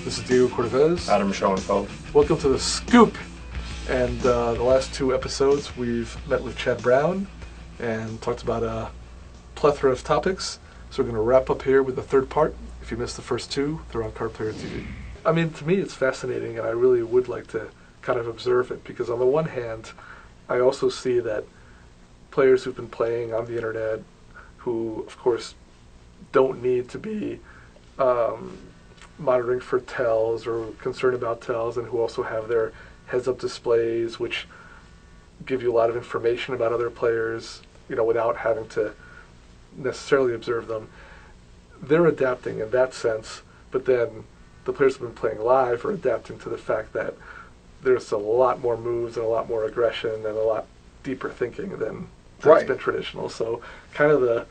This is Diego Cortez. Adam Schoenfeld. Welcome to The Scoop. And the last two episodes we've met with Chad Brown and talked about a plethora of topics. So we're going to wrap up here with the third part. If you missed the first two, they're on CardPlayer TV. I mean, to me it's fascinating, and I really would like to kind of observe it, because on the one hand, I also see that players who've been playing on the internet, who of course don't need to be monitoring for tells or concerned about tells, and who also have their heads-up displays, which give you a lot of information about other players, you know, without having to necessarily observe them. They're adapting in that sense, but then the players who've been playing live are adapting to the fact that there's a lot more moves and a lot more aggression and a lot deeper thinking than has been traditional. So kind of the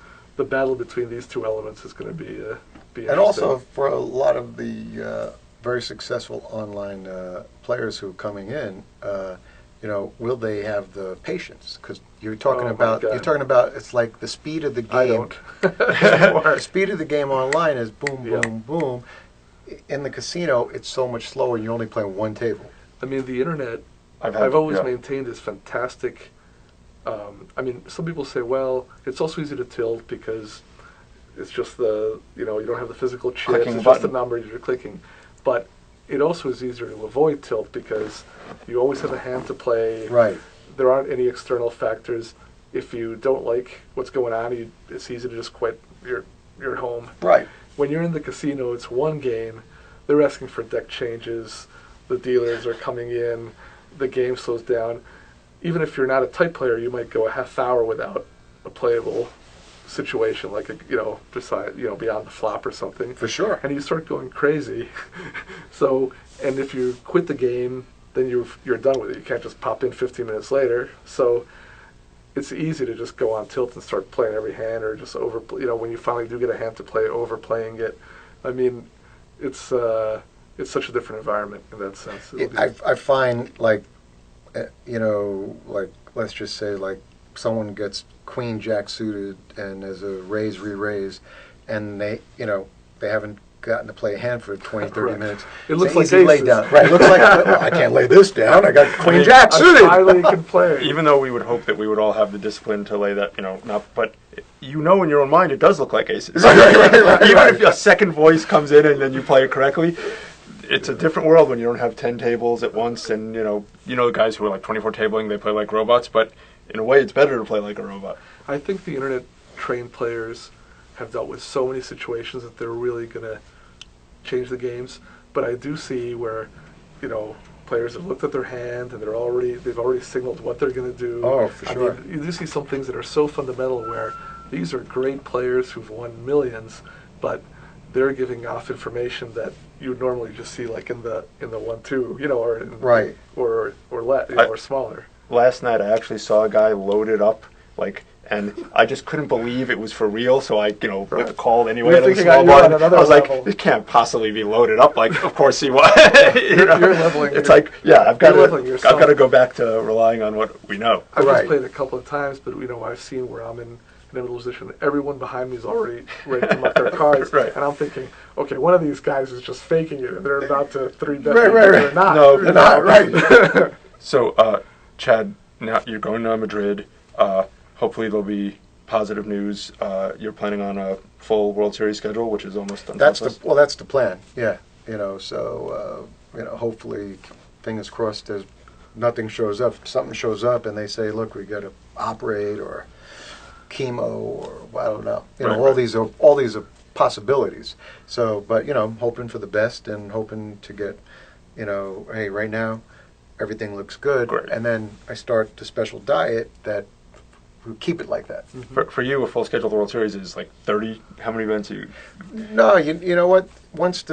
battle between these two elements is going to be interesting. And also for a lot of the very successful online players who are coming in, you know, will they have the patience? Because you're talking about it's like the speed of the game. I don't. The speed of the game online is boom, boom, boom. In the casino, it's so much slower. You're only playing one table. I mean, the internet, I've always maintained is fantastic. I mean, some people say, well, it's also easy to tilt because it's just you don't have the physical chip, it's just the numbers you're clicking. But it also is easier to avoid tilt because you always have a hand to play. Right. There aren't any external factors. If you don't like what's going on, it's easy to just quit. You're home. Right. When you're in the casino, it's one game. They're asking for deck changes. The dealers are coming in. The game slows down. Even if you're not a tight player, you might go a half hour without a playable situation, like beyond the flop or something. For sure. And you start going crazy. So, and if you quit the game, then you're done with it. You can't just pop in 15 minutes later. So it's easy to just go on tilt and start playing every hand, or just when you finally do get a hand to play, overplaying it. I mean, it's such a different environment in that sense. I find, like, like, let's just say, like, someone gets queen jack suited and there's a raise re-raise, and they haven't gotten to play a hand for 20, 30 minutes. It looks like aces. Lay down. Right, it looks like, I can't lay this down. I got queen jack suited. I finally can play. Even though we would hope that we would all have the discipline to lay that, but in your own mind, it does look like aces. Right. Even if a second voice comes in and then you play it correctly, it's a different world when you don't have 10 tables at once, and the guys who are like 24 tabling, they play like robots, but in a way it's better to play like a robot. I think the internet trained players have dealt with so many situations that they're really going to change the games, but I do see where players have looked at their hand and they've already signaled what they're going to do. Oh, for sure. I mean, you do see some things that are so fundamental where these are great players who've won millions, but they're giving off information that you would normally just see like in the 1-2, or smaller. Last night I actually saw a guy loaded up, and I just couldn't believe it was for real, so I called anyway. You're thinking I was like, this can't possibly be loaded up. Like, of course he was. You're leveling. It's I've got to go back to relying on what we know. I've just played a couple of times, but I've seen where I'm in a middle position. Everyone behind me is already ready to mark their cards, and I'm thinking, okay, one of these guys is just faking it, and they're about to 3-bet. Right. They're not. No, they're not. Right. So, Chad, now you're going to Madrid. Hopefully there'll be positive news. You're planning on a full World Series schedule, which is almost done. That's the plan. Yeah. So hopefully, fingers crossed, nothing shows up. If something shows up and they say, look, we got to operate or chemo or I don't know. All these are possibilities. So, but hoping for the best and hoping to get, hey, right now everything looks good. Great. And then I start the special diet that we keep it like that. For you, a full schedule of the World Series is like 30. How many events are you? No, you know what? Once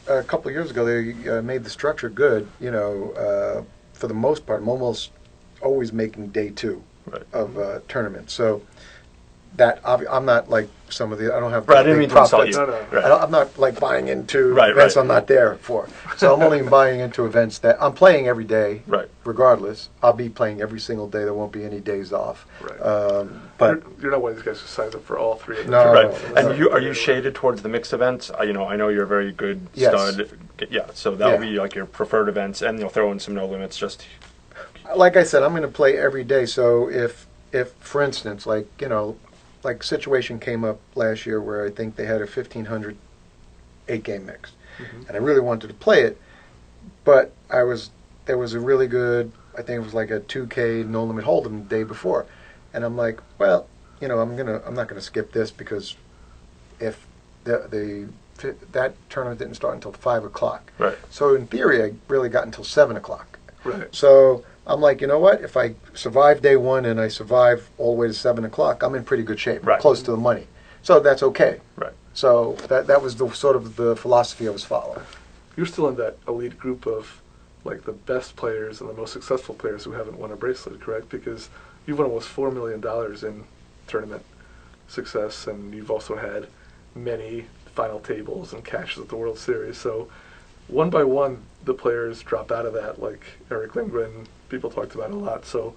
a couple of years ago, they made the structure good. For the most part, I'm almost always making day 2 of tournaments. So I'm not like some of the. I don't have. Right, I didn't mean to insult you. No, no. Right. I'm not like buying into Right, events right. I'm not there for. So I'm only buying into events that I'm playing every day. Right. Regardless, I'll be playing every single day. There won't be any days off. Right. But you're not one of these guys who signs up for all three of them. No. Right. no, And are you shaded towards the mixed events? I know you're a very good Yes. stud. Yeah, so that would be like your preferred events, and you'll throw in some no limits. Just like I said, I'm going to play every day. So if for instance, like situation came up last year where I think they had a 1,500 8-game mix, and I really wanted to play it, but there was a really good, I think it was like a 2K no limit hold'em the day before, and I'm like, well, I'm not gonna skip this because if that tournament didn't start until 5 o'clock, right. so in theory I really got until 7 o'clock. Right. So I'm like, you know what? If I survive day one and I survive all the way to 7 o'clock, I'm in pretty good shape, Right. close to the money. So that's okay. Right. So that was the sort of the philosophy I was following. You're still in that elite group of like the best players and the most successful players who haven't won a bracelet, correct? Because you've won almost $4 million in tournament success, and you've also had many final tables and cashes at the World Series. So one by one, the players drop out of that, like Eric Lindgren, people talked about a lot. So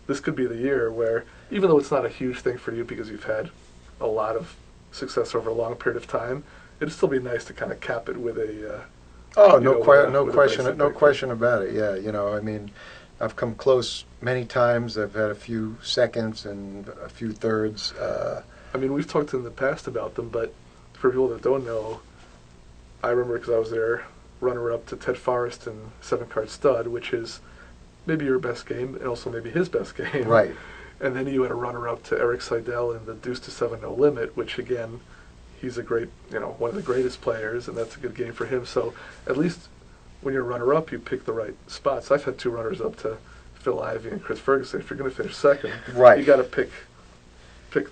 this could be the year where, even though it's not a huge thing for you because you've had a lot of success over a long period of time, it'd still be nice to kind of cap it with a No question about it. Yeah, I mean, I've come close many times. I've had a few seconds and a few thirds. I mean, we've talked in the past about them, but for people that don't know, I remember because I was there, runner-up to Ted Forrest in 7-card stud, which is maybe your best game and also maybe his best game. Right. And then you had a runner-up to Erik Seidel in the deuce to 7 no limit, which again, he's a great, one of the greatest players, and that's a good game for him. So at least when you're runner-up, you pick the right spots. I've had 2 runners-up to Phil Ivey and Chris Ferguson. If you're going to finish second, Right. you got to pick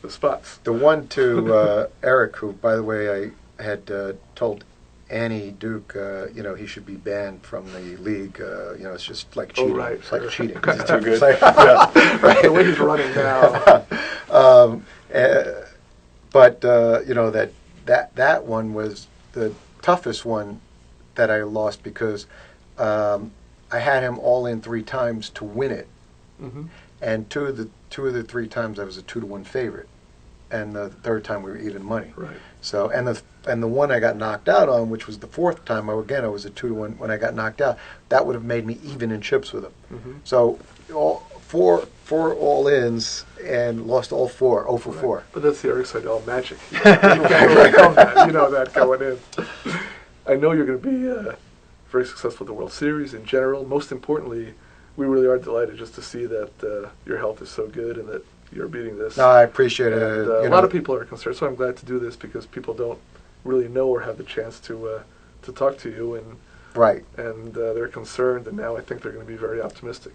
the spots. The one to Eric, who, by the way, I had told Annie Duke, he should be banned from the league. It's just like cheating. Right, it's like cheating. It's too good. Right. The way he's running now. But that one was the toughest one that I lost because I had him all in 3 times to win it, and two of the 3 times I was a 2-1 favorite, and the third time we were even money. Right. So and the one I got knocked out on, which was the 4th time, I was a 2-1 when I got knocked out. That would have made me even in chips with him. So four all-ins and lost all 4, 0 for 4. But that's the Erik Seidel magic. You can't overcome that. You know that going in. I know you're going to be very successful at the World Series in general. Most importantly, we really are delighted just to see that your health is so good and that you're beating this. No, I appreciate it. And, a lot of people are concerned, so I'm glad to do this because people don't really know or have the chance to talk to you, and right. And they're concerned, and now I think they're going to be very optimistic.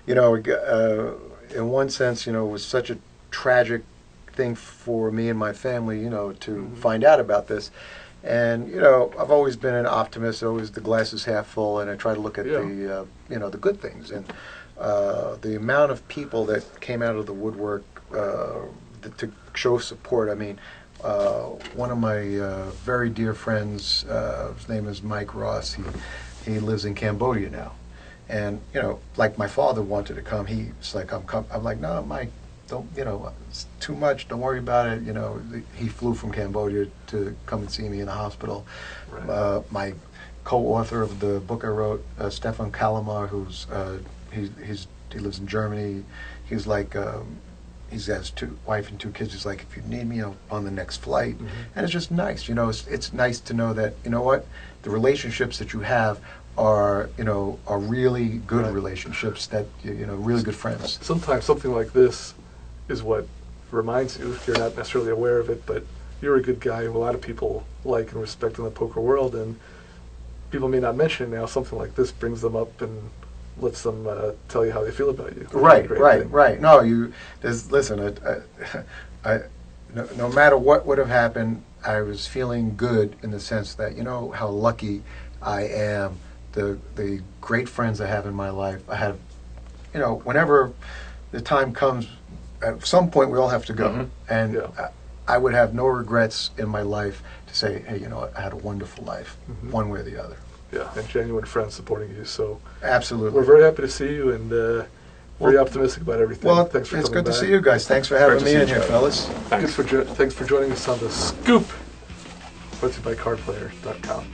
In one sense, it was such a tragic thing for me and my family, to find out about this. And, I've always been an optimist, always the glass is half full, and I try to look at the good things. And the amount of people that came out of the woodwork to show support. I mean, one of my very dear friends, his name is Mike Ross, he lives in Cambodia now. And, like my father wanted to come, he's like, I'm like, no, Mike, don't, it's too much, don't worry about it. He flew from Cambodia to come and see me in the hospital. Right. My co-author of the book I wrote, Stefan Kalamar, who's he lives in Germany. He's like, he has 2 wife and 2 kids. He's like, if you need me, I'll on the next flight. And it's just nice, it's nice to know that, the relationships that you have are really good relationships, that really good friends. Sometimes something like this is what reminds you, if you're not necessarily aware of it, but you're a good guy who a lot of people like and respect in the poker world, and people may not mention it now. Something like this brings them up and lets them tell you how they feel about you. Right. No, listen, no matter what would have happened, I was feeling good in the sense that, how lucky I am, the great friends I have in my life. I have, whenever the time comes, at some point we all have to go, Mhm. and Yeah. I would have no regrets in my life to say, hey, you know what, I had a wonderful life, Mhm. one way or the other. Yeah, and genuine friends supporting you. So Absolutely. we're very happy to see you and very Well- optimistic about everything. Well, Thanks for it's coming good to back. see you guys. Thanks for having Great to me see in you, here, Joe. fellas. Thanks for joining us on The Scoop, brought to you by CardPlayer.com.